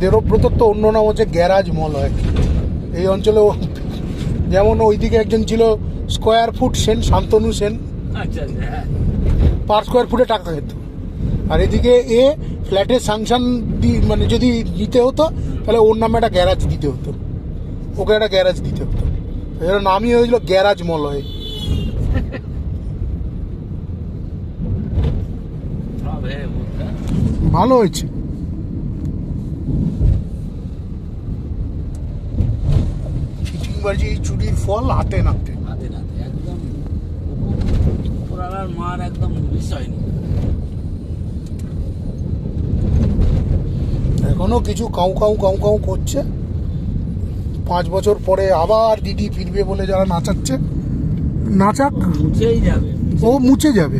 দেবব্রতর তো অন্য নাম হচ্ছে গ্যারাজ মলয়। এই অঞ্চলে যেমন ওইদিকে একজন ছিল square foot Sen, Shantanu Sen, per square ফুটে টাকা খেত। আর এদিকে এ ফ্ল্যাটের সাংশন মানে যদি দিতে হতো তাহলে ওর নামে একটা গ্যারাজ দিতে হতো, ওকে একটা গ্যারাজ দিতে হতো। এর নামই হয়েছিল গ্যারাজ মলয়। ভালো হয়েছে। চিটিংবাজি চুরির ফল হাতে নাতে একদম পুরানার মার একদম বিষয় নেই। এখনো কিছু কাউ কাউ কাউ কাউ করছে। 5 বছর পরে আবার দিদি ফিরবে বলে যারা নাচাচ্ছে, নাচাক, মুছেই যাবে, ও মুছে যাবে,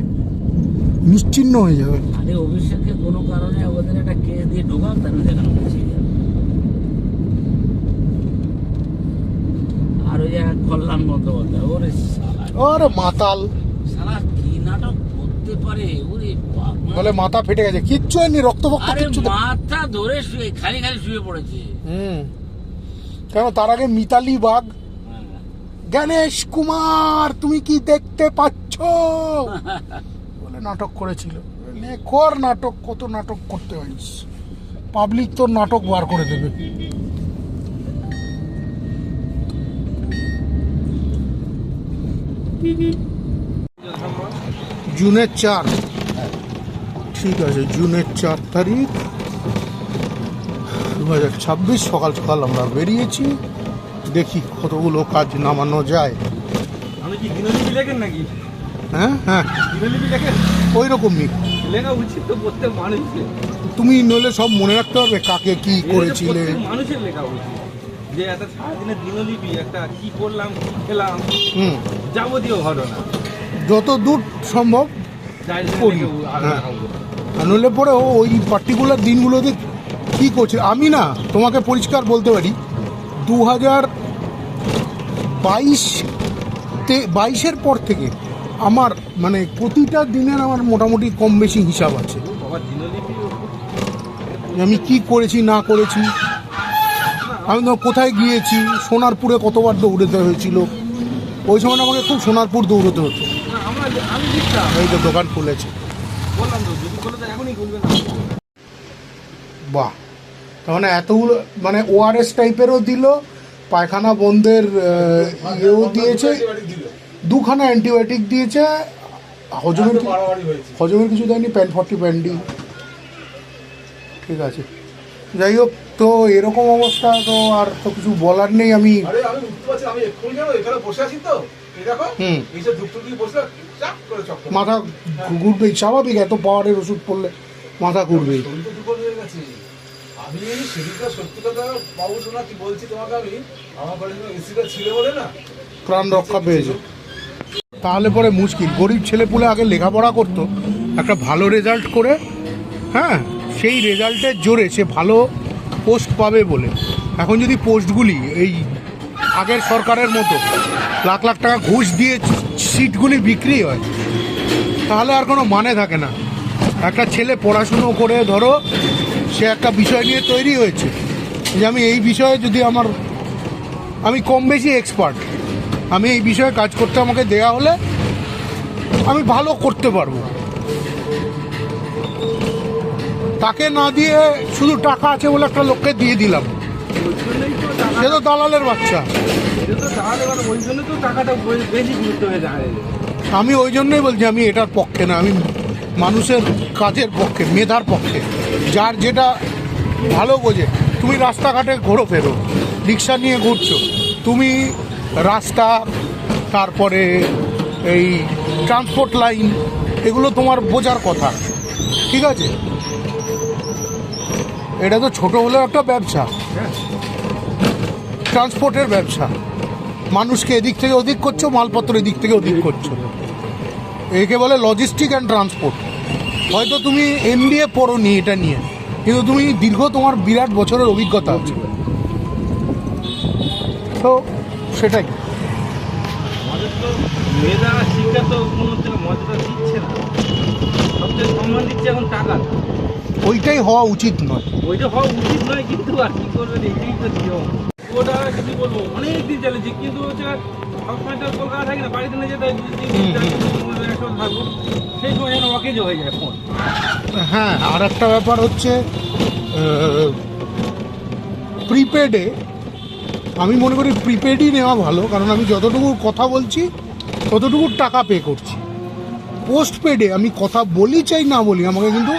নিশ্চিহ্ন হয়ে যাবে। আরে অভিষেককে কোনো কারণে ওদের একটা কেস দিয়ে ঢোকাও, তাহলে দেখানো মুছে যাবে। আর ওই যে কল্যাণ বন্দ্যোপাধ্যায়, ওরে শালা, আরে মাতাল, শালা কি নাটক করতে পারে, ওরে বাবা। বলে মাথা ফেটে গেছে, কিচ্ছু হয়নি, রক্ত ফক্ত আরে কিচ্ছু। মাথা ধরে শুয়ে খালি খালি শুয়ে পড়েছে। কেন তার আগে মিতালি বাগ, গণেশ কুমার তুমি কি দেখতে পাচ্ছ বলে নাটক করেছিল। কর নাটক, কত নাটক করতে পারিস, পাবলিক তোর নাটক বার করে দেবে। জুনের 4, ঠিক আছে, জুনের 4 তারিখ 2026 সকাল সকাল আমরা বেরিয়েছি। দেখি কতগুলো কাজ নামানো যায়। আমি কি দিনলিপি লেখেন নাকি? হ্যাঁ হ্যাঁ, দিনলিপি লেখেন? ওই রকমই লেখা উচিত তো প্রত্যেক মানুষের। তুমি নইলে সব মনে রাখতে হবে, কাকে কি করেছিলে। মানুষের লেখা উচিত যে একটা সারাদিনের দিনলিপি, একটা কি করলাম কি খেলাম, যাবতীয় ঘটনা যত দূর সম্ভব করি। আর নইলে পরে ওই পার্টিকুলার দিনগুলোতে কী করছে। আমি না তোমাকে পরিষ্কার বলতে পারি, 2022-এর পর থেকে আমার মানে প্রতিটা দিনের আমার মোটামুটি কম বেশি হিসাব আছে, আমি কি করেছি না করেছি। আমি তো কোথায় গিয়েছি, সোনারপুরে কতবার দৌড়তে হয়েছিল, ওই সময় আমাকে খুব সোনারপুর দৌড়তে হতো। এই তো দোকান খুলেছে, বাহ, তার মানে এতগুলো, মানে ওআরএস টাইপেরও দিল, পায়খানা বন্ধের ইয়েও দিয়েছে, 2খানা অ্যান্টিবায়োটিক দিয়েছে, হজমের কিছু দেয়নি, প্যান 40 প্যান্ডি, ঠিক আছে। যাই হোক, তো এরকম অবস্থা, তো আর তো কিছু বলার নেই। আমি মাথা ঘুরবেই, স্বাভাবিক, এত পাওয়ারের ওষুধ পড়লে মাথা ঘুরবেই। আমি সেদিনটা সত্যি কথা বাবু, শোনা কি বলছি তোমাকে, আমি আমার বাড়িতে এসিটা ছিল বলে না প্রাণ রক্ষা পেয়েছে। তাহলে পরে মুশকিল, গরিব ছেলেপুলে আগে লেখাপড়া করতো একটা ভালো রেজাল্ট করে, হ্যাঁ, সেই রেজাল্টের জোরে সে ভালো পোস্ট পাবে বলে। এখন যদি পোস্টগুলি এই আগের সরকারের মতো লাখ লাখ টাকা ঘুষ দিয়ে সিটগুলি বিক্রি হয়, তাহলে আর কোনো মানে থাকে না। একটা ছেলে পড়াশুনো করে, ধরো সে একটা বিষয় নিয়ে তৈরি হয়েছে যে আমি এই বিষয়ে যদি আমি কম বেশি এক্সপার্ট, আমি এই বিষয়ে কাজ করতে আমাকে দেয়া হলে আমি ভালো করতে পারবো। তাকে না দিয়ে শুধু টাকা আছে বলে একটা লোককে দিয়ে দিলাম, সে তো দালালের বাচ্চা। আমি ওই জন্যই বলছি, আমি এটার পক্ষে না, আমি মানুষের কাজের পক্ষে, মেধার পক্ষে, যার যেটা ভালো বোঝে। তুমি রাস্তাঘাটে ঘোরো ফেরো, রিক্সা নিয়ে ঘুরছো, তুমি রাস্তা, তারপরে এই ট্রান্সপোর্ট লাইন, এগুলো তোমার বোঝার কথা, ঠিক আছে। এটা তো ছোট হলেও একটা ব্যবসা, ট্রান্সপোর্টের ব্যবসা, মানুষকে এদিক থেকে ওদিক করছো, মালপত্র এদিক থেকে ওদিক করছো, একে বলে লজিস্টিক অ্যান্ড ট্রান্সপোর্ট। হয়তো তুমি MBA পড়োনি এটা নিয়ে, কিন্তু তুমি দীর্ঘ, তোমার বিরাট বছরের অভিজ্ঞতা আছে, তো সেটাই। মেধা শিক্ষা তো কোনো মর্যাদা দিচ্ছে না, সব যে সম্মান দিচ্ছে এখন টাকা, ওইটাই হওয়া উচিত নয়। ওইটা হওয়া উচিত নয়, কিন্তু আর কি করবেন, এইটাই তো নিয়ম। ওটা কিছু বলবো, অনেক দিন চলেছে, কিন্তু হচ্ছে সবসময় তো কলকাতা থাকি না, বাড়িতে নিয়ে যেতে হয়, একসাথে থাকবো, সেই সময় যেন অকেজ হয়ে যায় ফোন। হ্যাঁ, আর একটা ব্যাপার হচ্ছে প্রিপেডে আমি মনে করি প্রিপেডই নেওয়া ভালো, কারণ আমি যতটুকু কথা বলছি ততটুকু টাকা পে করছি। পোস্ট পেডে আমি কথা বলি চাই না বলি, আমাকে কিন্তু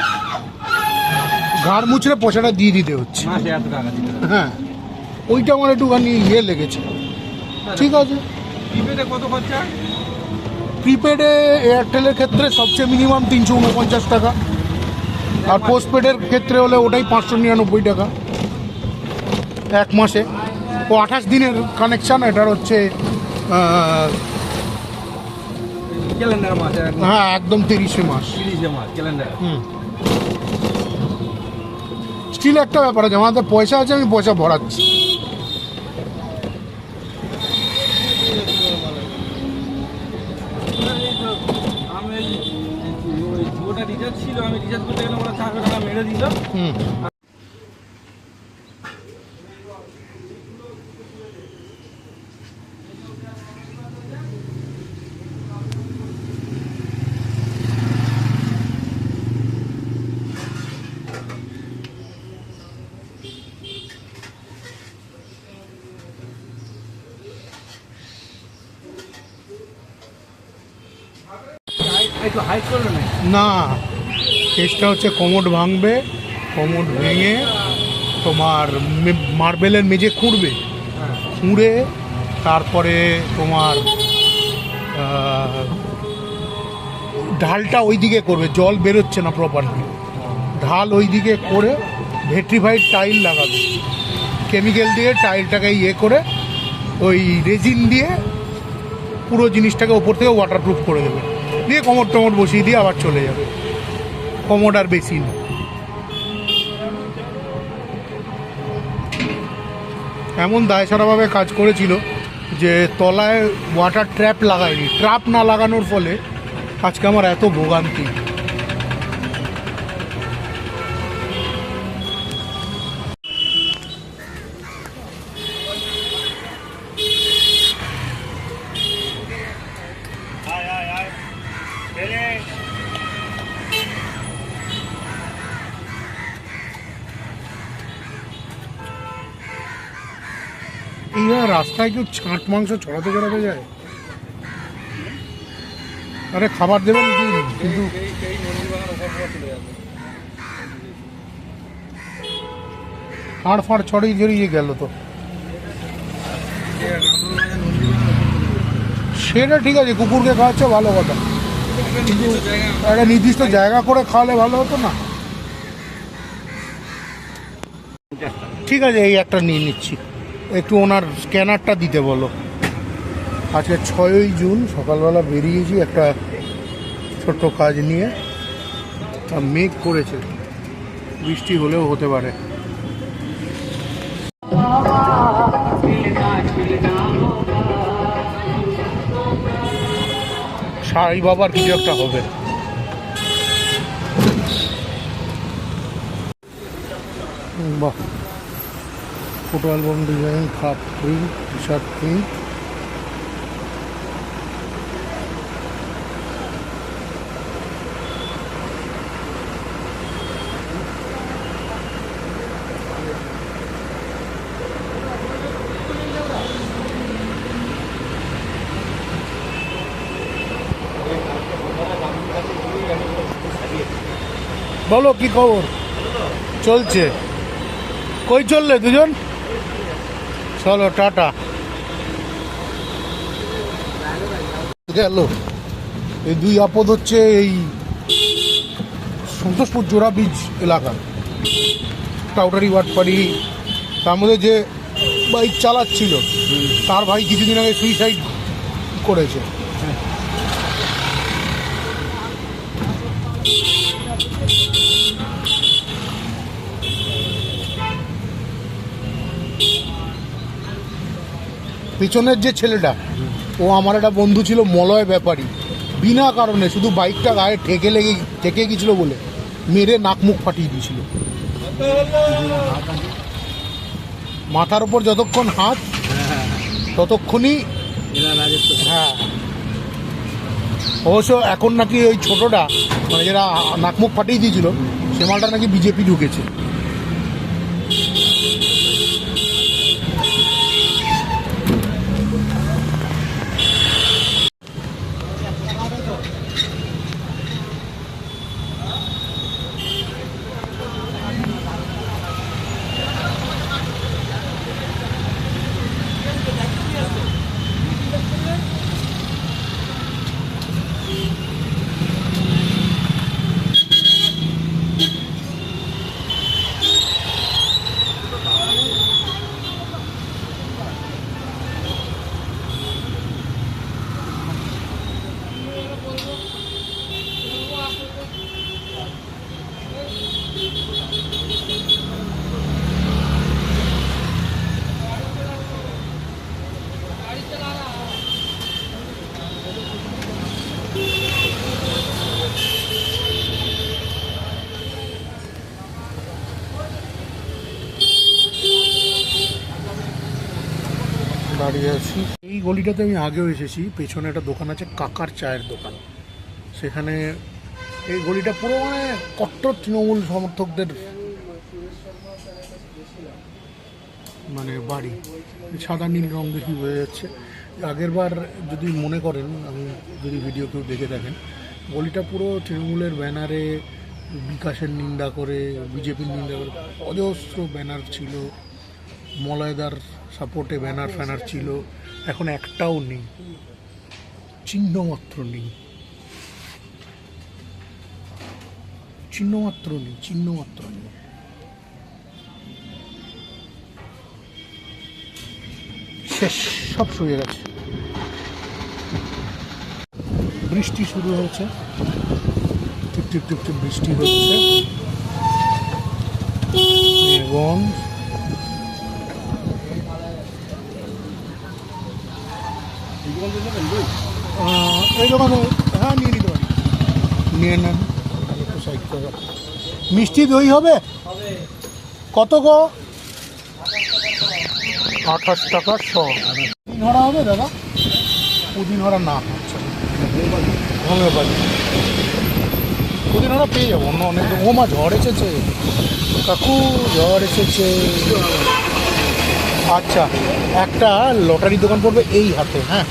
ঘাড় মুছড়ে পয়সাটা দিয়ে দিতে হচ্ছে। মাসে এত টাকা দিতে হবে। হ্যাঁ, ওইটা আমার একটুখানি লেগেছে। ঠিক আছে, প্রিপেডে কত খরচা? প্রিপেডে এয়ারটেলের ক্ষেত্রে সবচেয়ে মিনিমাম 349 টাকা, আর পোস্টপেডের ক্ষেত্রে হলে ওটাই 599 টাকা এক মাসে। ও 28 দিনের কানেকশান, এটার হচ্ছে ক্যালেন্ডার মাসে হ্যাঁ একদম 30 মাস। 30 মাস ক্যালেন্ডার। স্টিল একটা ব্যাপার আছে, আমাদের পয়সা আছে, আমি পয়সা ভরাচ্ছি। আমি ওই ওটা রিচার্জ ছিল, আমি রিচার্জ করতে গেলে ওরা 400 টাকা মেরে দিল। একটু হাইট করবে না? না, কেসটা হচ্ছে কোমোড ভাঙবে, কোমোড ভেঙে তোমার মার্বেলের মেঝে খুঁড়বে, খুঁড়ে তারপরে তোমার ঢালটা ওই দিকে করবে, জল বেরোচ্ছে না প্রপারলি, ঢাল ওই দিকে করে ভেট্রিফাইড টাইল লাগাবে, কেমিক্যাল দিয়ে টাইলটাকে ইয়ে করে ওই রেজিন দিয়ে পুরো জিনিসটাকে ওপর থেকে ওয়াটারপ্রুফ করে দেবে, দিয়ে কোমর টমোট বসিয়ে দিয়ে আবার চলে যাবে। কোমোড আর বেসিন এমন দায়সারাভাবে কাজ করেছিল যে তলায় ওয়াটার ট্র্যাপ লাগায়নি, ট্র্যাপ না লাগানোর ফলে আজকে আমার এত ভোগান্তি। এইভাবে রাস্তায় কেউ ছাঁট মাংস ছড়াতে ছড়াতে যায়? আরে খাবার দেবেন দিন, কিন্তু হাড় ফাড় ছড়িয়ে জড়িয়ে গেল তো। সেটা ঠিক আছে, কুকুরকে খাওয়াচ্ছে ভালো কথা, কিন্তু একটা নির্দিষ্ট জায়গা করে খাওয়ালে ভালো হতো না? ঠিক আছে, এই একটা নিয়ে নিচ্ছি, একটু ওনার স্ক্যানারটা দিতে বলো। আজকে 6ই জুন সকালবেলা বেরিয়েছি একটা ছোট্ট কাজ নিয়ে, মেঘ করেছে, বৃষ্টি হলেও হতে পারে। সাই বাবার কিছু একটা হবে। বাহ, photo album design, cup print, T shirt print, বলো কি খবর চলছে? কই চললে দুজন? চলো টাটা। গেল এই দুই আপদ হচ্ছে এই সন্তোষপুর জোড়া বীজ এলাকা, টাউটারি বাটপাড়ি। তার মধ্যে যে বাইক চালাচ্ছিল তার ভাই কিছুদিন আগে সুইসাইড করেছে। পিছনের যে ছেলেটা, ও আমার একটা বন্ধু ছিল মলয় ব্যাপারী, বিনা কারণে শুধু বাইকটা গায়ে ঠেকে গেছিলো বলে মেরে নাক মুখ ফাটিয়ে দিয়েছিল। মাথার ওপর যতক্ষণ হাত ততক্ষণই হ্যাঁ। অবশ্য এখন নাকি ওই ছোটটা মানে যারা নাক মুখ ফাটিয়ে দিয়েছিল সে মালটা নাকি বিজেপি ঢুকেছে। দাঁড়িয়ে আছি এই গলিটাতে, আমি আগেও এসেছি। পেছনে একটা দোকান আছে, কাকার চায়ের দোকান। সেখানে এই গলিটা পুরো মানে কট্টর তৃণমূল সমর্থকদের মানে বাড়ি। সাদা নীল রঙ দেখি বোঝা যাচ্ছে। আগের বার যদি মনে করেন, আমি যদি ভিডিও কেউ দেখে থাকেন, গলিটা পুরো তৃণমূলের ব্যানারে বিকাশের নিন্দা করে, বিজেপির নিন্দা করে অজস্র ব্যানার ছিল, মলয়দার সাপোর্টে ব্যানার ফ্যানার ছিল। এখন একটাও নেই, চিহ্নমাত্র নেই, চিহ্নমাত্র নেই, চিহ্নমাত্র নেই। শেষ, সব শুয়ে গেছে। বৃষ্টি শুরু হয়েছে, টিপ টিপ টিপ টিপ বৃষ্টি হচ্ছে এবং এই দোকানে হ্যাঁ নিয়ে নিতে পারি, নিয়ে নেন। একটু সাইড করে মিষ্টি দই হবে কত গো? 28 টাকা 100। পুদিনহরা হবে দাদা? পুদিনহরা না, আচ্ছা হোমিওপ্যাথি পুদিনহরা পেয়ে যাবো অন্য অনেক। ও মা ঝড় এসেছে কাকু, ঝড় এসেছে। আচ্ছা, একটা লটারির দোকান পড়বে এই হাতে, হ্যাঁ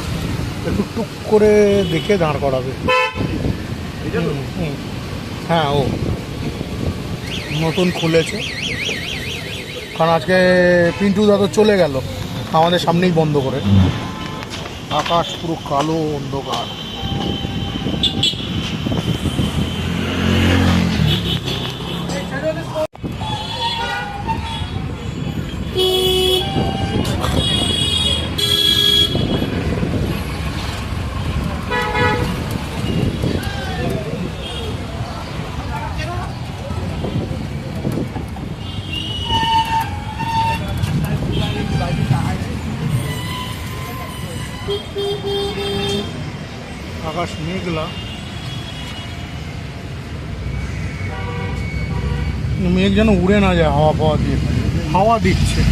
একটু টুক করে দেখে দাঁড় করাবে। হ্যাঁ ও নতুন খুলেছে, কারণ আজকে পিন্টু দাদা চলে গেল আমাদের সামনেই বন্ধ করে। আকাশ পুরো কালো অন্ধকার। আকাশ মেঘলা, মেঘ যেন উড়ে না যায় হাওয়া ফাওয়া দিয়ে, হাওয়া দিচ্ছে।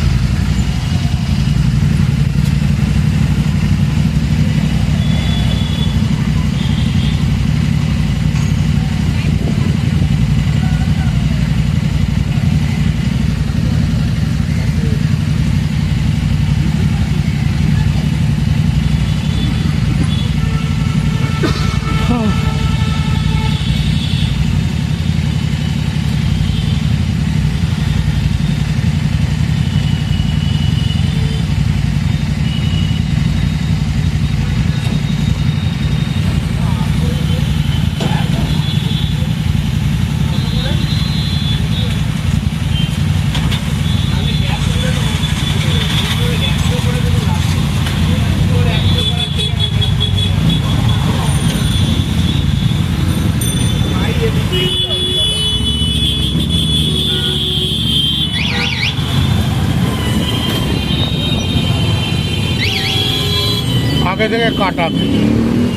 আগে থেকে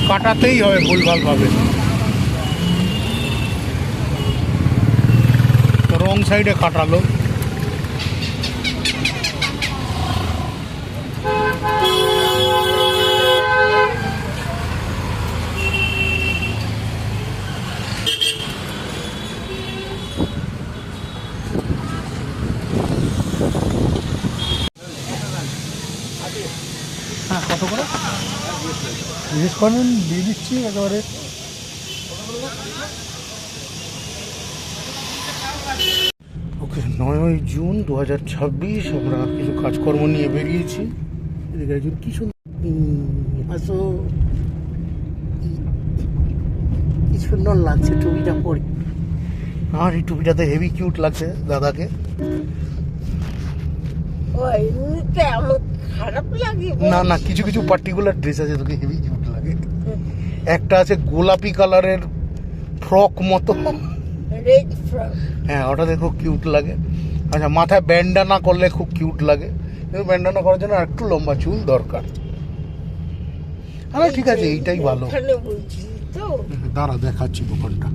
কাটাতেই হবে ভুলভাল ভাবে। রং সাইডে কাটালো। হ্যাঁ, কত করে জিজ্ঞেস করেন, দিয়ে দিচ্ছি একেবারে। ওকে, 9 জুন 2026 আমরা কিছু কাজকর্ম নিয়ে বেরিয়েছি। এদিকে একজন কি সুন্দর আসো, কি সুন্দর লাগছে টুপিটা পরে। আর এই টুপিটাতে হেভি কিউট লাগছে দাদাকে। না না, কিছু কিছু পার্টিকুলার ড্রেস আছে তোকে হেভি কিউট লাগে। একটা আছে গোলাপি কালারের ফ্রক মতো, হ্যাঁ ওটা দেখো কিউট লাগে। আচ্ছা, মাথায় ব্যান্ডানা করলে খুব কিউট লাগে, কিন্তু ব্যান্ডানা করার জন্য একটু লম্বা চুল দরকার। আরে ঠিক আছে, এইটাই ভালো। দাঁড়া দেখাচ্ছি দোকানটা।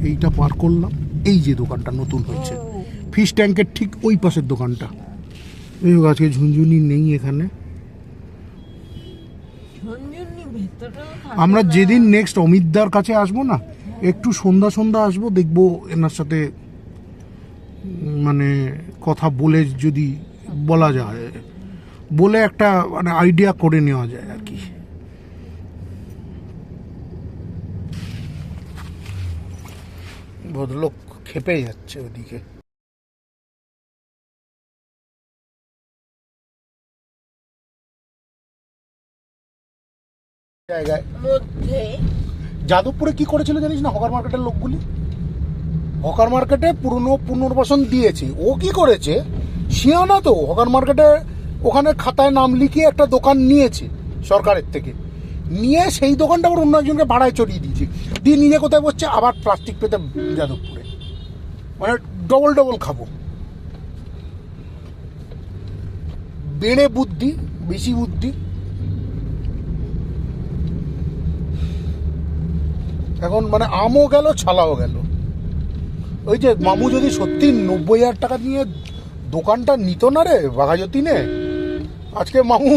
এইটা পার করলাম, এই যে দোকানটা নতুন হয়েছে ফিশ ট্যাঙ্কের ঠিক ওই পাশের দোকানটা। আজকে ঝুনঝুনি নেই এখানে। আমরা যেদিন নেক্সট অমিতদার কাছে আসবো না, একটু সন্ধ্যা সন্ধ্যা আসবো, দেখবো এনার সাথে মানে কথা বলে, যদি বলা যায়, বলে একটা মানে আইডিয়া করে নেওয়া যায় আর কি। ভদ্রলোক খেপে যাচ্ছে ওদিকে। জায়গায় যাদবপুরে কি করেছিল জানিস না, হকার মার্কেটের লোকগুলি হকার মার্কেটে পুনর্বাসন দিয়েছে। ও কি করেছে, শিয়ানা তো হকার মার্কেটে ওখানে খাতায় নাম লিখিয়ে একটা দোকান নিয়েছে সরকারের থেকে, নিয়ে সেই দোকানটা আবার অন্য একজনকে ভাড়ায় চড়িয়ে দিয়েছে, দিয়ে নিজে কোথায় বসছে আবার প্লাস্টিক পেতে যাদবপুরে, মানে ডবল খাবো। বেড়ে বুদ্ধি, বেশি বুদ্ধি। এখন মানে আমও গেল, ছালাও গেল। ওই যে মামু যদি সত্যি 90,000 টাকা নিয়ে দোকানটা নিত না রে বাঘাযতীনে, আজকে মামু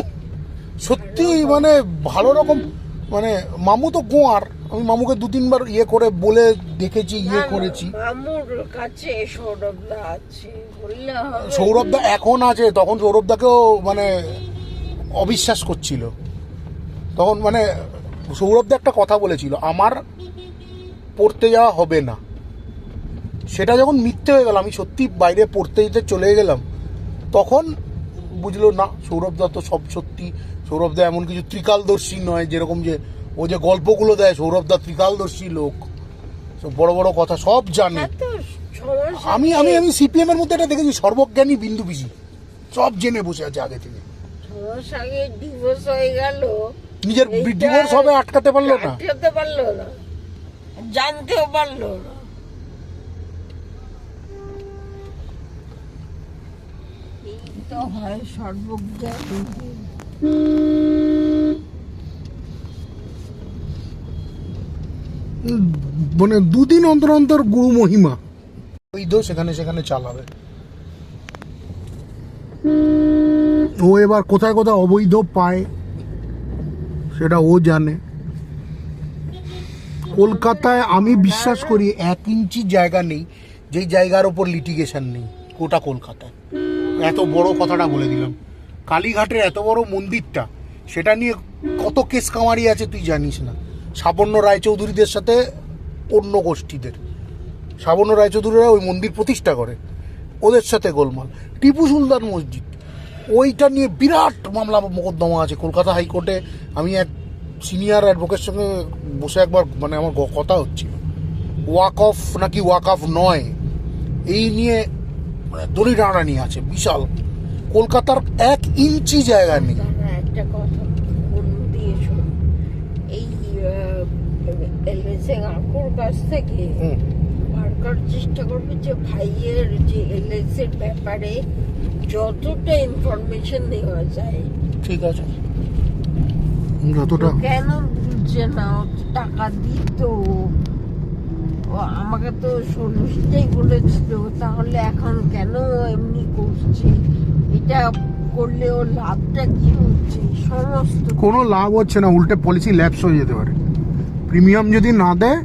সত্যি মানে ভালো রকম, মানে মামু তো গোয়ার, আমি মামুকে 2-3 বার ইয়ে করে বলে দেখেছি, ইয়ে করেছি। মামুর কাছে সৌরভদা আছে, সৌরভদা এখন আছে, তখন সৌরভদাকেও মানে অবিশ্বাস করছিল। তখন মানে সৌরভদা একটা কথা বলেছিল, আমার পড়তে যাওয়া হবে না। সেটা যখন মিথ্যে হয়ে গেল, আমি সত্যি বাইরে পড়তে যেতে চলে গেলাম, তখন বুঝলো না সৌরভদা তো সব সত্যি। সৌরভদা এমন কিছু ত্রিকালদর্শী নয়, যেরকম যে ও যে গল্পগুলো দেয়, সৌরভদা ত্রিকালদর্শী লোক, সব বড় বড় কথা সব জানে। আমি আমি আমি সিপিএম এর মধ্যে এটা দেখেছি, সর্বজ্ঞানী বিন্দু পিসি সব জেনে বসে আছে আগে থেকে। ডিভোর্স হয়ে গেল, নিজের ডিভোর্স হবে আটকাতে পারলো না, জানতেও পারলো না। তো হয় সর্বজ্ঞানী। মানে 2 দিন অন্তর অন্তর গুরু মহিমা ওই দো সেখানে সেখানে চালাবে। ও এবার কোথায় কোথায় অবৈধ পায় সেটা ও জানে। কলকাতায় আমি বিশ্বাস করি 1 ইঞ্চি জায়গা নেই যেই জায়গার ওপর লিটিগেশন নেই গোটা কলকাতায়। এত বড় কথাটা বলে দিলাম, কালীঘাটের এত বড় মন্দিরটা, সেটা নিয়ে কত কেস কামারি আছে তুই জানিস না। সাবর্ণ রায়চৌধুরীদের সাথে অন্য গোষ্ঠীদের, সাবর্ণ রায়চৌধুরীরা ওই মন্দির প্রতিষ্ঠা করে, ওদের সাথে গোলমাল। টিপু সুলতান মসজিদ, ওইটা নিয়ে বিরাট মামলা মোকদ্দমা আছে কলকাতা হাইকোর্টে। আমি এক সিনিয়র অ্যাডভোকেটের সঙ্গে বসে একবার মানে আমার কথা হচ্ছিল, ওয়াক অফ নাকি ওয়াক অফ নয়, এই নিয়ে দড়ি টানাটানি আছে বিশাল। কলকাতার 1 ইঞ্চি জায়গা নেই। একটা কথা দিয়ে শোন, এই এলএসএ আকুর কাছ থেকে বার করার চেষ্টা করবে যে ভাইয়ের যে এলএসএর ব্যাপারে যতটা ইনফরমেশন দেওয়া যায়। ঠিক আছে। যতটা কেন বুঝছে না? ও তো টাকা দিত, ও আমাকে তো সন্ন্যাসীটাই বলেছিল, তাহলে এখন কেন ও এমনি করছে? এটা করলে ওর লাভটা কি হচ্ছে? সমস্ত কোনো লাভ হচ্ছে না, উল্টে পলিসি ল্যাপস হয়ে যেতে পারে। প্রিমিয়াম যদি না দেয়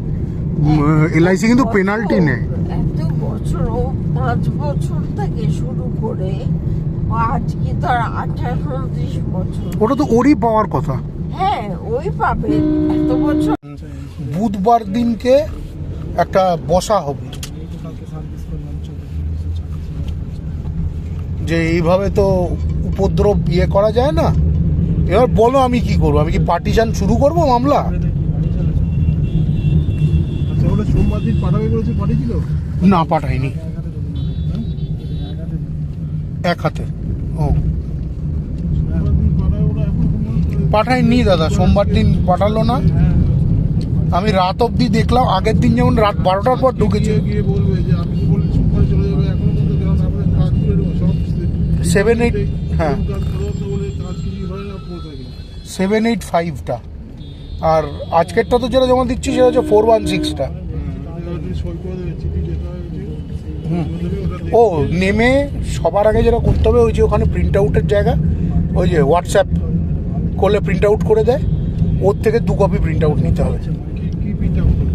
এলআইসি কিন্তু পেনাল্টি নেয়। এত বছর, ও 5 বছর থেকে শুরু করে ও আজকে তার 28-29 বছর। ওটা তো ওরই পাওয়ার কথা। হ্যাঁ, ওই পাবে এত বছর। বুধবার দিনকে একটা বসা হবে যে এইভাবে তো উপদ্রব ইয়ে করা যায় না। এবার বলো আমি কি করবো? আমি কি পার্টিশন শুরু করব মামলা? আচ্ছা, ওটা সোমবার দিন পাঠাবে বলেছে, পাঠিয়েছিল? না, পাঠাইনি। এক হাতে ও সোমবার দিন পাঠাবে ওরা, এখন পাঠাইনি দাদা, সোমবার দিন পাঠালো না। আমি রাত অবধি দেখলাম, আগের দিন যেমন রাত 12টার পর ঢুকেছে। গিয়ে বলবে যে আমি কি বলি সোমবার চলে যাবে, এখনো পর্যন্ত কেন আমাদের কাজ করে দেবো সব 7-8 হ্যাঁ কাজ করতে বলে কাজ কিছু হয় না, পড়ে থাকে। 785টা, আর আজকেরটা তো যেটা জমা দিচ্ছি সেটা হচ্ছে 416টা। সই করে দেবে, চিঠি যেটা হয়েছে হুম। ওটা ও নেমে সবার আগে যেটা করতে হবে, ওই যে ওখানে প্রিন্ট আউটের জায়গা, ওই যে হোয়াটসঅ্যাপ করলে প্রিন্ট আউট করে দেয়, ওর থেকে 2 কপি প্রিন্ট আউট নিতে হবে কি কি প্রিন্ট আউট করবে?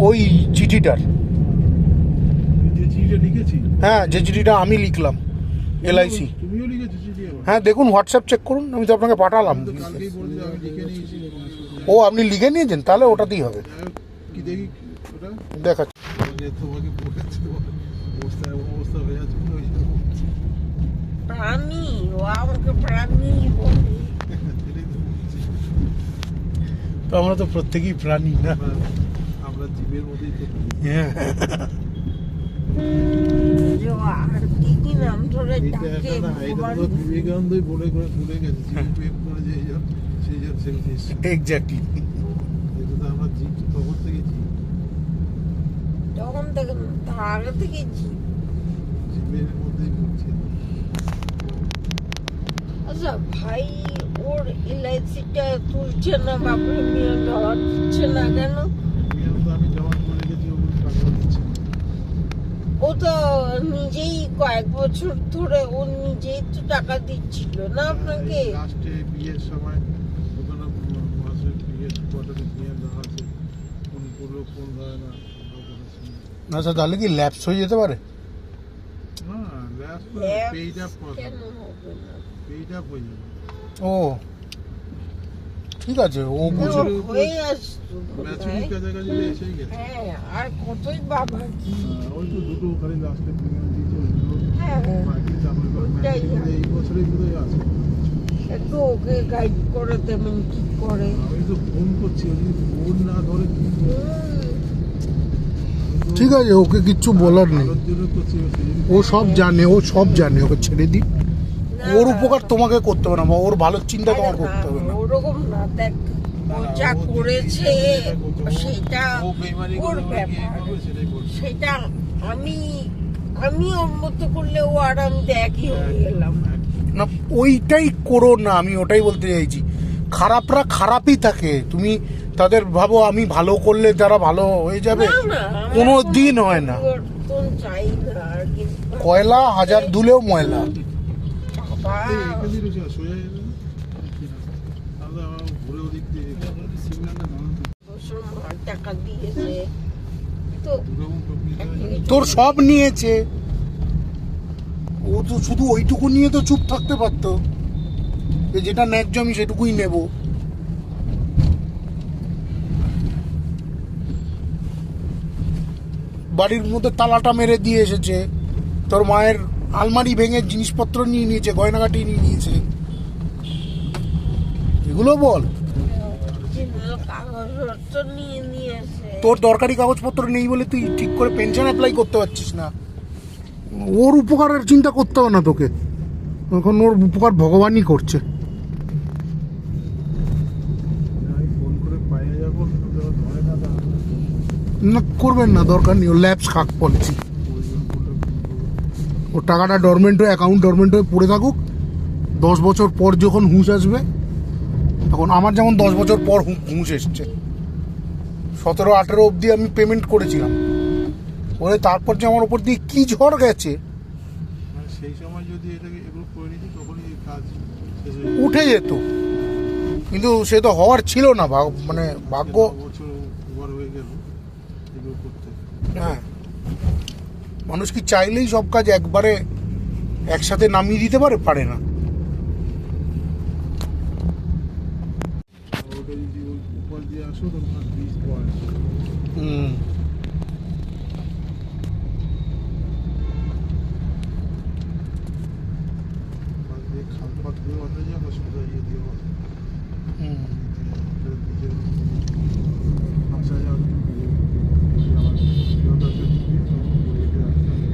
ওই চিঠিটার। যে চিঠিটা লিখেছি, হ্যাঁ, যে চিঠিটা আমি লিখলাম এলআইসি। তুমিও লিখেছো চিঠি? আবার হ্যাঁ দেখুন, হোয়াটসঅ্যাপ চেক করুন, আমি তো আপনাকে পাঠালাম। তো কালকেই বলছিলে আমি লিখে নিয়েছি। ও আপনি লিখে নিয়েছেন, তাহলে ওটাতেই হবে। কি দেখি ওটা দেখাচ্ছি। তোমাকে বলেছে, অবস্থা এমন অবস্থা হয়ে যাচ্ছে মনে হয়েছে। প্রাণী, ও আমাকে প্রাণী বলে। তো আমরা তো প্রত্যেকেই প্রাণী না? আমরা জীবের মধ্যেই তো। হ্যাঁ, যে ও আর কি কি নাম ধরে এটা ডাকে একটা না, এটা ভগবান। তো বিবেকানন্দই বলে করে ভুলে গেছে, জীব প্রেম করে যে সেই জিনিস। এক্স্যাক্টলি। এটা তো আমরা জীব তো তখন থেকে জীব, তখন থেকে না, তার আগে থেকে জীবের মধ্যেই পড়ছে। আচ্ছা ভাই, ওর এলআইসিটা তুলছে না বা প্রিমিয়াম জমা দিচ্ছে না কেন? প্রিমিয়াম তো আমি জমা করে রেখেছি, ওগুলো টাকা দিচ্ছে না। ও তো নিজেই কয়েক বছর ধরে ও নিজেই তো টাকা দিচ্ছিল না আপনাকে। লাস্টে বিয়ের সময় ওখানে মাসের বিয়ের কোয়ার্টারে বিয়ে দেওয়া আছে, ফোন করলেও ফোন ধরে না। আচ্ছা, তাহলে কি ল্যাপস হয়ে যেতে পারে? হ্যাঁ, ল্যাস পেইড আপ কেন হবে না? পেইড আপ হয়ে যাবে। ও ঠিক আছে, ও ও বুঝে। হয়ে আসতো ম্যাচুরিটির কাছাকাছি যে এসেই গেছে। হ্যাঁ, আর কতই বাবা কি। ওই তো দুটো খালি লাস্টে প্রিমিয়াম দিয়েছে, ওইগুলো হ্যাঁ, বাকি তারপরে ওইটাই এই বছরই বোধহয় আছে। একটু ওকে গাইড করে দেবেন কি করে। আমি তো ফোন করছি, ও যদি ফোন না ধরে কি করবো? ঠিক আছে, ওকে কিচ্ছু বলার নেই। ভালোর জন্য করছি, ও সেই জন্য ও সব জানে, ও সব জানে, ওকে ছেড়ে দিন। না, ওর উপকার তোমাকে করতে হবে না, বা ওর ভালো চিন্তা তোমার করতে হবে না। ওরকম না, দেখ ও যা ও করেছে সেটা ও বেইমানি ওর করে ব্যাপার। করবে, সেটাই করবে। সেটা আমি ওর মতো করলে ও আর আমি তো একই হয়ে গেলাম। না, ওইটাই করো না, আমি ওটাই বলতে চাইছি। খারাপরা খারাপই থাকে, তুমি তাদের ভাবো আমি ভালো করলে তারা ভালো হয়ে যাবে, না, না, আমার কোনো দিন হয় না। পরিবর্তন চাই না আর কি। কয়লা হাজার ধুলেও ময়লা। বাবা, এখান দিয়ে রয়েছে, সোজা যাবে না? তাহলে আমার ঘুরে ওদিক দিয়ে সিগন্যালটা ভালো তো। বছর মার টাকা দিয়েছে তো দুরকম টপিক হয়। তোর সব নিয়েছে, ও তো শুধু ওইটুকু নিয়ে তো চুপ থাকতে পারতো, যে যেটা ন্যায্য আমি সেটুকুই নেব। বাড়ির মধ্যে তালাটা মেরে দিয়ে এসেছে, তোর মায়ের আলমারি ভেঙে জিনিসপত্র নিয়ে নিয়েছে, গয়নাগাটি নিয়ে নিয়েছে, এগুলো বল। কাগজপত্র নিয়ে নিয়েছে। তোর দরকারি কাগজপত্র নেই বলে তুই ঠিক করে পেনশন অ্যাপ্লাই করতে পারছিস না। ওর উপকারের চিন্তা করতে হবে না তোকে, এখন ওর উপকার ভগবানই করছে। আমি ফোন করে পাইয়ে যাবো, ধরে না তাহলে না, করবেন না, দরকার নেই। ও ল্যাপস খাক পলিসি, প্রয়োজন পড়লে ফোন করবো। ও টাকাটা ডরমেন্ট হয়ে, অ্যাকাউন্ট ডরমেন্ট হয়ে পড়ে থাকুক। 10 বছর পর যখন হুঁশ আসবে এখন আমার যেমন 10 বছর পর ঘুষ এসছে, 17-18 অবধি আমি পেমেন্ট করেছিলাম, বলে তারপর যে আমার ওপর দিয়ে কি ঝড় গেছে, মানে সেই সময় যদি এটাকে এগুলো করে নিতি তখনই এই কাজ শেষ হয়ে উঠে যেত। কিন্তু সে তো হওয়ার ছিল না, মানে ভাগ্য। বছর ওভার হয়ে গেল এগুলো করতে। হ্যাঁ, মানুষ কি চাইলেই সব কাজ একবারে একসাথে নামিয়ে দিতে পারে না। আর ওটা যদি ওই উপর দিয়ে আসো তখন ব্রিজ পাওয়া যায়। হুম। ওখান দিয়ে খালপাত দিয়ে আসা যায়, আবার সোজা ইয়ে দিয়ে আসা যায়। হুম। ব্রিজের আসা যাওয়ার আবার বিরত আছে দিয়ে তখন বলে দিয়ে আসতে হবে।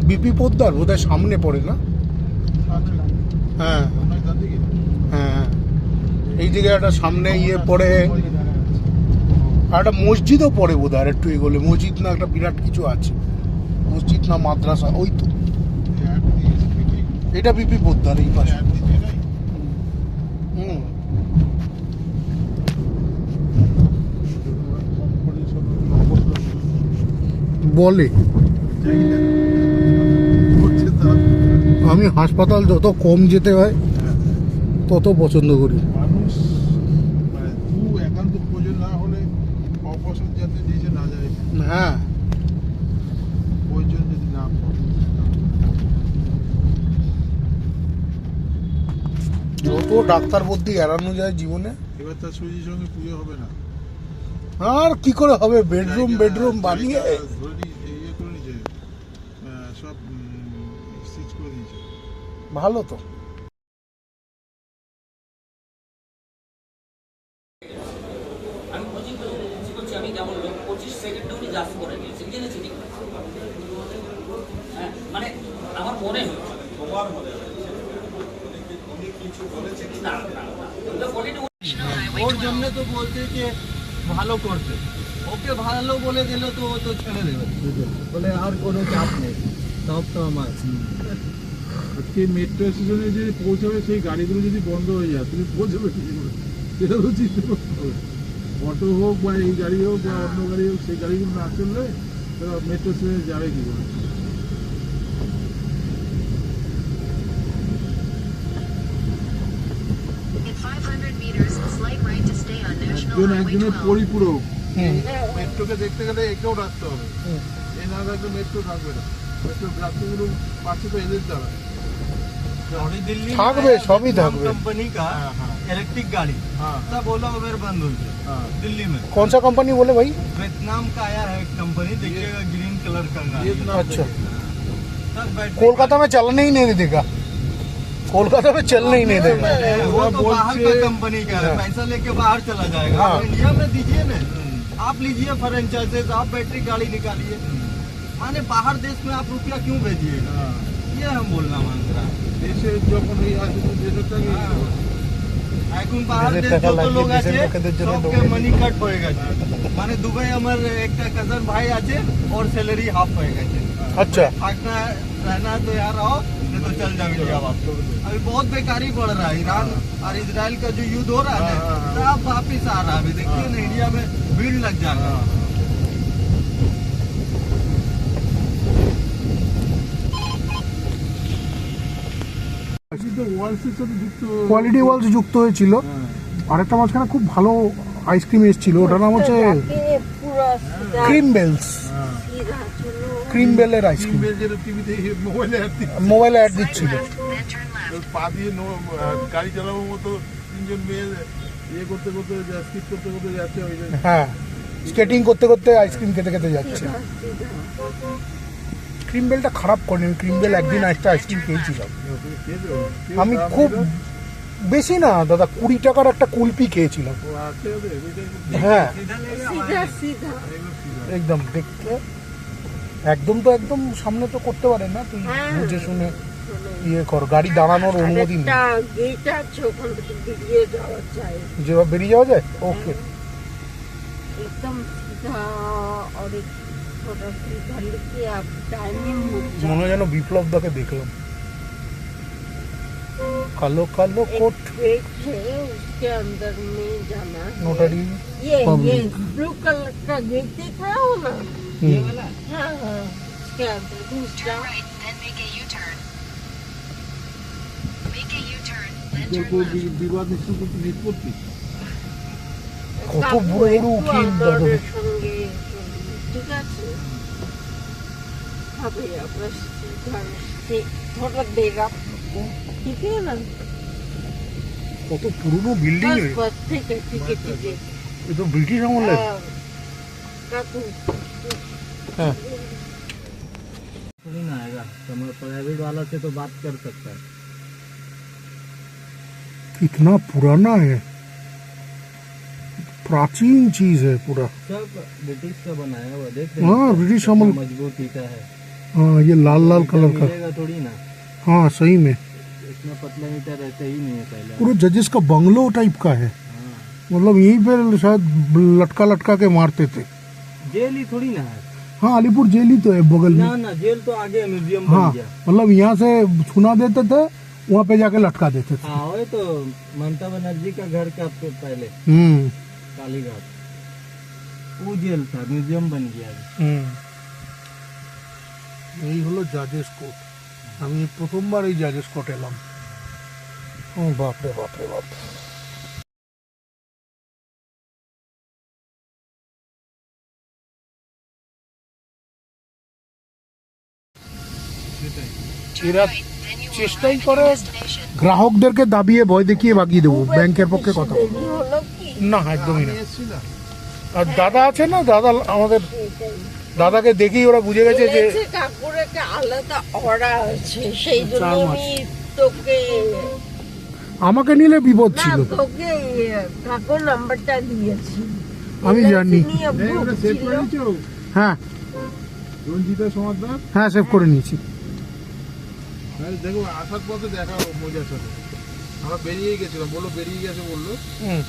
বিপি পোদ্দার বোধহয় সামনে পড়ে না? হ্যাঁ হ্যাঁ, এই দিকে একটা সামনে ইয়ে পড়ে, আর একটা মসজিদও পড়ে বোধহয়, আর একটু এগোলে মসজিদ না একটা বিরাট কিছু আছে, মসজিদ না মাদ্রাসা, ওই তো এটা বিপি পোদ্দার এই পাশে। হুম। বলে আমি হাসপাতাল যত কম যেতে হয় তত পছন্দ করি। মানুষ মানে একান্ত প্রয়োজন না হলে অপছন্দ যাতে নিজে না যায়, হ্যাঁ, প্রয়োজন যদি না পড়ে যত ডাক্তার বুদ্ধি এড়ানো যায় জীবনে। এবার তার সুজির সঙ্গে পুজো হবে না। আর কি করে হবে, বেডরুম বানিয়ে ধরে ইয়ে করে নিয়েছে, সব স্টিচ করে দিয়েছে। ভালো তো। আমি কোচিং করছি, আমি কেমন লোক 25 সেকেন্ডে উনি জাস্ট করে নিয়েছেন, জেনেছি ঠিক না? হ্যাঁ, মানে আমার মনে হচ্ছে তোমার মনে হচ্ছে উনি কিছু বলেছে কি না না ওটা বলিনি। ওর জন্য তো বলতে যে ভালো করতে, ওকে ভালো বলে দিলে তো ও তো ছেড়ে দেবে, বলে আর কোনো চাপ নেই, সব তো আমার। আজকে মেট্রো স্টেশনে যে পৌঁছাবে সেই গাড়িগুলো যদি বন্ধ হয়ে যায় তুমি পৌঁছাবে কি করে, সেটা তো চিন্তা করতে হবে। অটো হোক বা এই গাড়ি হোক বা অন্য গাড়ি হোক, সেই গাড়িগুলো না চললে তারা মেট্রো স্টেশনে যাবে কি করে। In 500 meters, slight right to stay on National একজন Highway একজনের 12. পরিপূরক। হুম। মেট্রোকে দেখতে গেলে একেও রাখতে হবে, হুম। এ না রাখলে মেট্রো থাকবে না। মেট্রো রাস্তাগুলো পাচ্ছে তো এদের দ্বারা। और दिल्ली থাকবে, সবই থাকবে। कंपनी का इलेक्ट्रिक गाड़ी हाँ सब ओला उबेर बंद हो गया हाँ दिल्ली में। कौन सा कंपनी बोले भाई? वियतनाम का आया है एक कंपनी, देखिएगा ग्रीन कलर का गाड़ी, ये अच्छा, सब बैटरी कोलकाता में चलने ही नहीं देगा, कोलकाता में चलने ही नहीं देगा। वो तो बाहर का कंपनी का है, हाँ। पैसा लेके बाहर चला जाएगा। हाँ। आप इंडिया में दीजिए ना, आप लीजिए फ्रेंचाइजेज, आप बैटरी गाड़ी निकालिए, माने बाहर देश में आप रुपया क्यों भेजिएगा, हाँ। ये हम बोलना मांग रहा है। দেশে যখন এই আছে তো দেশটাকে এখন বাহার দেশের দেশ টাকা যত লাগিয়ে লোক দেশের আছে লোকেদের জন্য সবকে ডোনেট মানি কাট হয়ে গেছে, মানে দুবাই আমার একটা কাজন ভাই আছে, ওর স্যালারি হাফ হয়ে গেছে। अच्छा, থাকना रहना तो यार आओ, नहीं तो चल जाओ इंडिया वापस। अभी बहुत बेकारी बढ़ रहा है, ईरान और इजराइल का जो युद्ध हो रहा है ना, सब वापिस आ रहा है। अभी देखिए ना, इंडिया में भीड़ लग जाएगा। তো ওয়ার্ল্ডসের সাথে যুক্ত। কোয়ালিটি ওয়ালস যুক্ত হয়েছিল। আরেকটা মাঝখানে খুব ভালো আইসক্রিম এসেছিল, ওটার নাম হচ্ছে পুরো সিধা ক্রিম বেলস, সিধা চলো। ক্রিম বেলের আইসক্রিম, টিভিতে যেটা টিভিতে মোবাইলে অ্যাড মোবাইলে অ্যাড দিচ্ছিল। Then turn left. পা দিয়ে গাড়ি চালানোর মতো তিনজন মেয়ে ইয়ে করতে করতে স্কিপ করতে করতে যাচ্ছে ওই যে হ্যাঁ, স্কেটিং করতে করতে আইসক্রিম খেতে খেতে যাচ্ছে। সিধা সিধা ক্রিম বেলটা খারাপ করেনি, ক্রিম বেল একদিন একটা আইসক্রিম খেয়েছিলাম আমি, দাম খুব দিল। বেশি না দাদা, 20 টাকার একটা কুলপি খেয়েছিলাম। ও আছে ওদের ওইটাই হ্যাঁ, সিধা সিধা একদম দেখতে একদম তো একদম সামনে তো করতে পারে না, তুই হ্যাঁ। বুঝে শুনে ইয়ে কর, গাড়ি দাঁড়ানোর অনুমতি নেই। একটা গেট আছে, ওখান থেকে বেরিয়ে যাওয়া যায়, যেভাবে বেরিয়ে যাওয়া যায়, ওকে। একদম সিধা था और एक छोटा सा घर लेके आप टाइमिंग মনে হয় যেন বিপ্লব দাকে দেখলাম। কালো কালো কোট गेट है उसके अंदर में जाना है। নোটারি ये public। ब्लू कलर का गेट दिख रहा हो ना, ये वाला हाँ हाँ उसके अंदर घुस Turn जाओ। right, then make a U-turn. Make a U-turn, then তোর turn কোন left. বিবাদ নিষ্পত্তি কত কাকু বড় বড় একটু উকিল আমাদের দাদু। সঙ্গে ঠিক আছে হবে আপনার घर से थोड़ा देर आपको ठीक है ना, কত পুরনো বিল্ডিং बस রে, बस ठीक है ठीक है ठीक है। এ তো ব্রিটিশ আমলের। हाँ, काकू হ্যাঁ थोड़ी ना आएगा, प्राइवेट वाला से तो बात कर सकता है। कितना पुराना है, प्राचीन चीज है पूरा। सब ब्रिटिश का बनाया हुआ, देख हाँ, ब्रिटिश अमल। मजबूत ईटा है। हाँ ये लाल लाल कलर का। मिलेगा थोड़ी ना, हाँ सही में इतना पतला ईटा रहता ही नहीं है पहले। पूरा जजेस का बंगलो टाइप का है, हाँ, मतलब यहीं पे शायद लटका लटका के मारते थे। जेल ही थोड़ी ना है। हाँ अलीपुर जेल ही तो है बगल ना में। ना, जेल तो आगे म्यूजियम हाँ बन गया। मतलब यहाँ से छुना देते थे, वहाँ पे जाके लटका देते थे। हाँ वही तो ममता बनर्जी का घर का पहले कालीघाट वो जेल था, म्यूजियम बन गया अभी। এই হলো জাজেস কোর্ট। আমি প্রথমবার এই জাজেস কোর্ট এলাম। ও বাপরে বাপরে বাপ। এরা চেষ্টাই করে গ্রাহকদেরকে দাবিয়ে ভয় দেখিয়ে বাগিয়ে দেবো ব্যাংকের পক্ষে কথা বলবো। দেরি হলো কি না একদমই না। আর দাদা আছে না, দাদা আমাদের দাদাকে দেখেই ওরা বুঝে গেছে যে এনেছে, কাকুর একটা আলাদা অরা আছে, সেই জন্য আমি তোকে আমাকে নিলে বিপদ না ছিল। তোকে কাকুর নাম্বারটা দিয়েছি। আমি জানি। নিয়ে ওটা সেভ করে ভুগছিল। নিচ্ছো হ্যাঁ রঞ্জিতা সমাদার। হ্যাঁ সেভ করে নিয়েছি। দেখো আসার পথে দেখা মজার সাথে আমরা বেরিয়েই গেছিলাম, বললো বেরিয়ে গেছে বললো,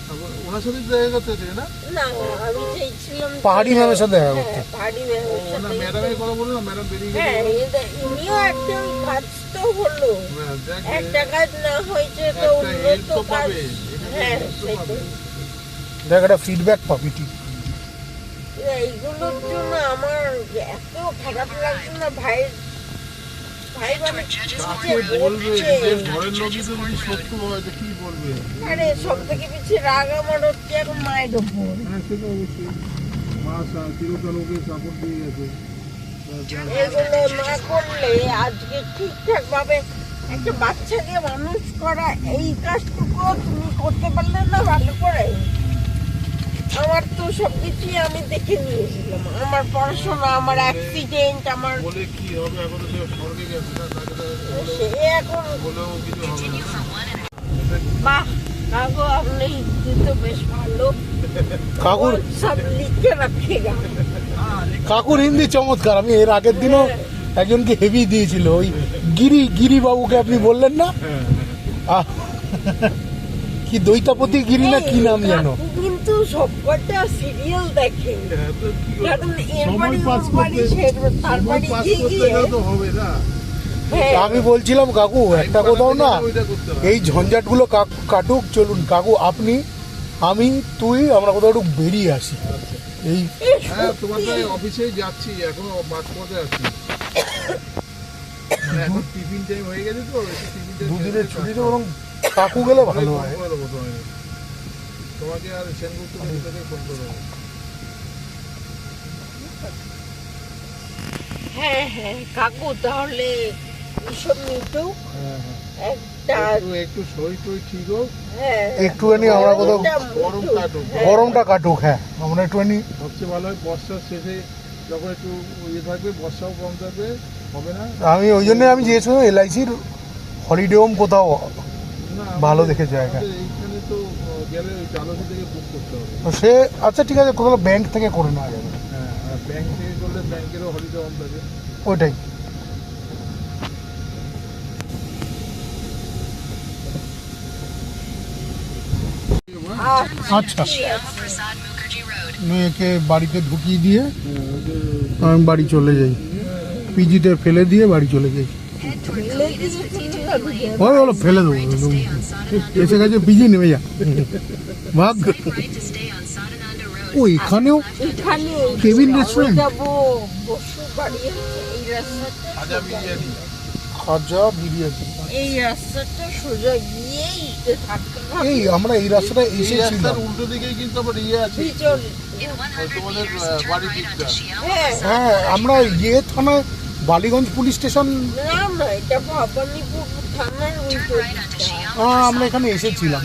তারপর ওনার সাথে দেখা করতে হচ্ছে না না আমি চাইছিলাম পাহাড়ি ম্যামের সাথে দেখা করতে। পাহাড়ি ম্যামের না সাথে। ম্যাডামের কথা বললো না, ম্যাডাম বেরিয়ে হ্যাঁ গেছে। ইনিও একটা ওই কাজ তো হলো, হ্যাঁ, দেখ, একটা কাজ না হয়েছে তো একটা অন্য help তো তো কাজ। পাবে, এখানে হ্যাঁ help তো পাবে। সেটাই। দেখ একটা ফিডব্যাক পাবি ঠিক। এইগুলোর জন্য আমার এত খারাপ লাগছে না, ভাই ভাই মানে কাকে বলবে, নিজের ঘরের লোকই তো যদি শত্রু হয় তো কি বলবে। আরে সব থেকে পিছিয়ে রাগ আমার হচ্ছে এখন মায়ের ওপর। হ্যাঁ সে তো অবশ্যই, মা চিরকাল ওকে সাপোর্ট দিয়ে গেছে। এগুলো না করলে আজকে ঠিকঠাক ভাবে একটা বাচ্চাকে মানুষ করা, এই কাজটুকু তুমি করতে পারলে না ভালো করে। আমার তো সবকিছুই আমি দেখে নিয়েছিলাম, আমার পড়াশোনা, আমার অ্যাক্সিডেন্ট, আমার বলে কি হবে, এখন তো সে স্বর্গে গেছে না, তাকে তো সে এখন বলেও কিছু হবে না। বাহ কাকু আপনি তো বেশ ভালো, কাকুর সব লিখে রাখেগা। কাকুর হিন্দি চমৎকার। আমি এর আগের দিনও একজনকে হেভি দিয়েছিল, ওই গিরি বাবুকে আপনি বললেন না, আহ, কি দৈতাপতি গিরি না কি নাম জানো। কাকু কিন্তু সবকটা সিরিয়াল দেখে, হ্যাঁ, তো কি করবে? কারণ এর সময় বাড়ি পাস ওর বাড়ি করতে, তার সময় বাড়ি পাস গিয়ে করতে গিয়ে গেলে তো হবে না। হ্যাঁ, আমি বলছিলাম কাকু একটা কোথাও না ওইটা করতে হবে। এই ঝঞ্ঝাটগুলো কাটুক, চলুন কাকু আপনি আমি তুই আমরা কোথাও একটু বেরিয়ে আসি। এই হ্যাঁ তোমাদের অফিসেই যাচ্ছি, এখনো বাস পথে আছি। মানে এখন টিফিন টাইম হয়ে গেছে তো, একটু টিফিন টাইম দুদিনের ছুটিতে বরং কাকু গেলে ভালো হয়। তোমাকে আর সেনগুপ্ত থেকে ফোন করে দেবো। হ্যাঁ হ্যাঁ কাকু তাহলে এসব মিটুক একটা, একটু সই টই ঠিক হোক, হ্যাঁ একটুখানি আমরা কোথাও গরম কাটুক। গরমটা কাটুক। হ্যাঁ আমরা একটুখানি সবচেয়ে ভালো হয় বর্ষার শেষে যখন একটু ইয়ে থাকবে, বর্ষাও কম থাকবে, হবে না। আমি ওই জন্য আমি জিজ্ঞেস এলআইসির হলিডে হোম কোথাও না, ভালো দেখে জায়গা। আমাদের এইখানে তো গেলে ওই জালসা থেকে বুক করতে হবে। তো সে আচ্ছা ঠিক আছে, কোথাও ব্যাংক থেকে করে নেওয়া যাবে। হ্যাঁ, আর ব্যাংক থেকে করলে ব্যাংকেরও হলিডে হোম থাকে। ওইটাই। আচ্ছা আচ্ছা Prasad Mukherjee Road. মেয়েকে বাড়িতে ঢুকিয়ে দিয়ে আমি বাড়ি চলে যাই, পিজিতে ফেলে দিয়ে বাড়ি চলে যাই। Head towards ফেলে Salinas দিয়ে 52 চলে যাবে। lane. ওই বলো ফেলে দেবো, Right to stay on Sadananda এসে গেছে পিজি, নেমে যা ভাগ। Swipe right to stay on Sadananda Road. ও এখানেও এখানে কেবিন রেস্টুরেন্ট, যাবো বসু বাড়ি আছে এই রাস্তাটা, খাজা বিরিয়ানি। এই রাস্তাটা সোজা গিয়েই থাকতে হবে। এই আমরা এই রাস্তাটা এসেছিলাম। উল্টো দিকেই কিন্তু আবার ইয়ে আছে, পিছন, In 100 তোমাদের, meters, turn বাড়ির right দিকটা। onto Shiama. হ্যাঁ হ্যাঁ আমরা ইয়ে থানায় বালিগঞ্জ পুলিশ স্টেশন, না না এটা ভবানীপুর থানার Turn উল্টো right onto দিকটা। Shiama. আমরা এখানে এসেছিলাম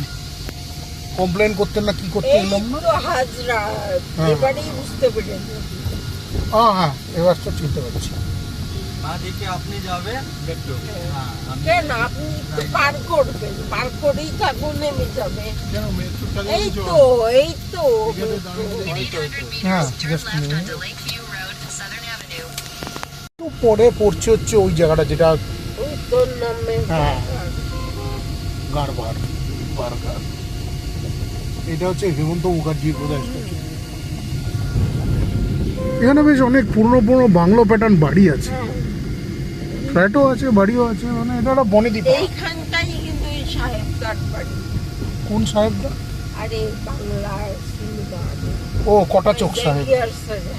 কমপ্লেন করতে না কি করতে এই এলাম না। তো হাজরা, হ্যাঁ। এবারেই বুঝতে পেরেছি। হ্যাঁ এবার তো চিনতে পারছি। মা দেখে আপনি যাবে মেট্রো হ্যাঁ আমি কেন আপনি তো পার করবেন, পার করেই থাকুন, নেমে যাবে। কেন মেট্রোটা এই তো এই তো metro। In 800 হ্যাঁ, meters, turn just a left minute. onto Lakeview Road, Southern Avenue. তো পরে পড়ছে হচ্ছে ওই জায়গাটা যেটা ওই তোর নামে হ্যাঁ। গারবার বার্গার, এটা হচ্ছে হেমন্ত মুখার্জির বোধহয় স্ট্যাচু। এখানে বেশ অনেক পুরনো পুরনো বাংলো প্যাটার্ন বাড়ি আছে, ফ্ল্যাটও আছে, বাড়িও আছে, মানে এটা একটা বনেদি পাড়া। এইখানটাই কিন্তু এই সাহেবদার বাড়ি। কোন সাহেবদা? আরে বাংলার সিনেমা ও কটা চোখ সাহেব,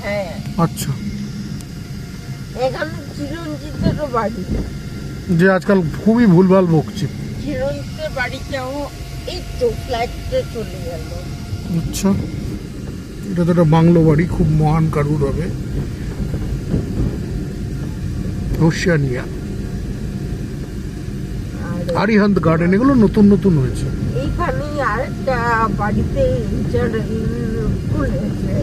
হ্যাঁ আচ্ছা। এখানে চিরঞ্জিতেরও বাড়ি। যে আজকাল খুবই ভুলভাল বকছে। চিরঞ্জিতের বাড়িটাও এই তো ফ্ল্যাটে চলে গেল। আচ্ছা, এটা তো একটা বাংলো বাড়ি, খুব মহান কারুর হবে। হোসিয়ানিয়া, আর আরিহান্ত গার্ডেন, এগুলো নতুন নতুন হয়েছে। এইখানেই আরেকটা বাড়িতে খুলেছে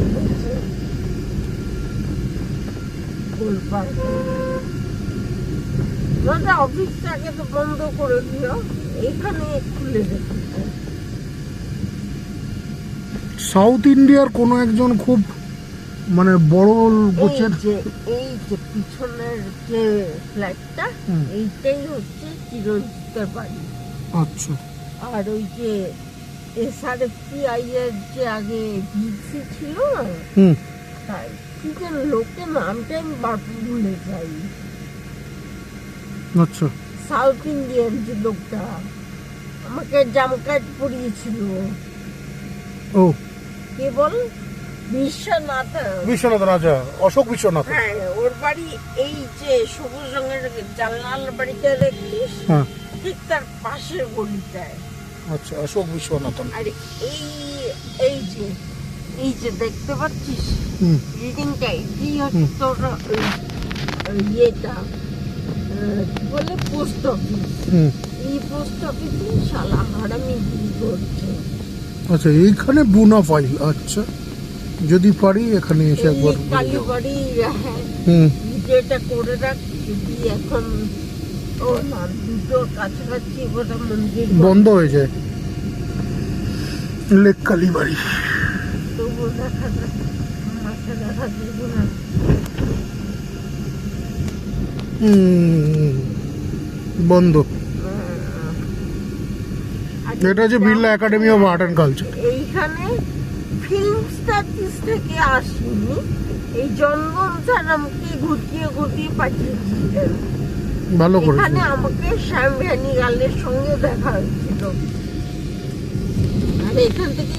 গোলপার্কে। ওটা অফিসটাকে তো বন্ধ করে দিও, এইখানে খুলে রেখেছে। সাউথ ইন্ডিয়ার কোনো একজন খুব মানে বড় গোছের, এই যে পিছনের যে ফ্ল্যাটটা, হুম। এইটাই হচ্ছে চিরঞ্জিতের বাড়ি। আচ্ছা আর ওই যে SRFPI এর যে আগে ভিসি ছিল না, হুম, তাই কি যেন লোকের নামটা আমি বারবার ভুলে যাই। আচ্ছা সাউথ ইন্ডিয়ান যে লোকটা আমাকে জামকাট পরিয়েছিল, ও কে বল, বিশ্বনাথ। বিশ্বনাথন, আচ্ছা অশোক বিশ্বনাথ। হ্যাঁ ওর বাড়ি এই যে সবুজ রঙের জানলাল বাড়িটা দেখছিস, হ্যাঁ ঠিক তার পাশের গলিটায়। আচ্ছা অশোক বিশ্বনাথন। আর এই এই যে এই যে দেখতে পাচ্ছিস হুম বিল্ডিংটা, এটি হচ্ছে তোর ওই ইয়েটা কি বলে পোস্ট অফিস। হুম, এই পোস্ট অফিসে শালা হারামি বিল করছে। আচ্ছা এইখানে বুনা ফাইল, আচ্ছা যদি পারি এখানে এসে একবার এই কালীবাড়ি, হ্যাঁ হুম ভিডিওটা করে রাখ, যদি এখন ও না দুটোর কাছাকাছি ওটা মন্দির বন্ধ হয়ে যায়। লেক কালীবাড়ি, তবু দেখা যাক, মাথা দেখা যাবে না। বন্ধ। আর এটা হচ্ছে Birla academy of art and culture. এইখানে ফিল্ম স্টাডিজ থেকে আসিনি, এই জঙ্গল স্যার আমাকে ঘুরতিয়ে ঘুরতিয়ে পাঠিয়েছিলেন। ভালো করেছে। এখানে আমাকে শ্যাম ভ্যানিগালের সঙ্গে দেখা হয়েছিল। আর এখান থেকে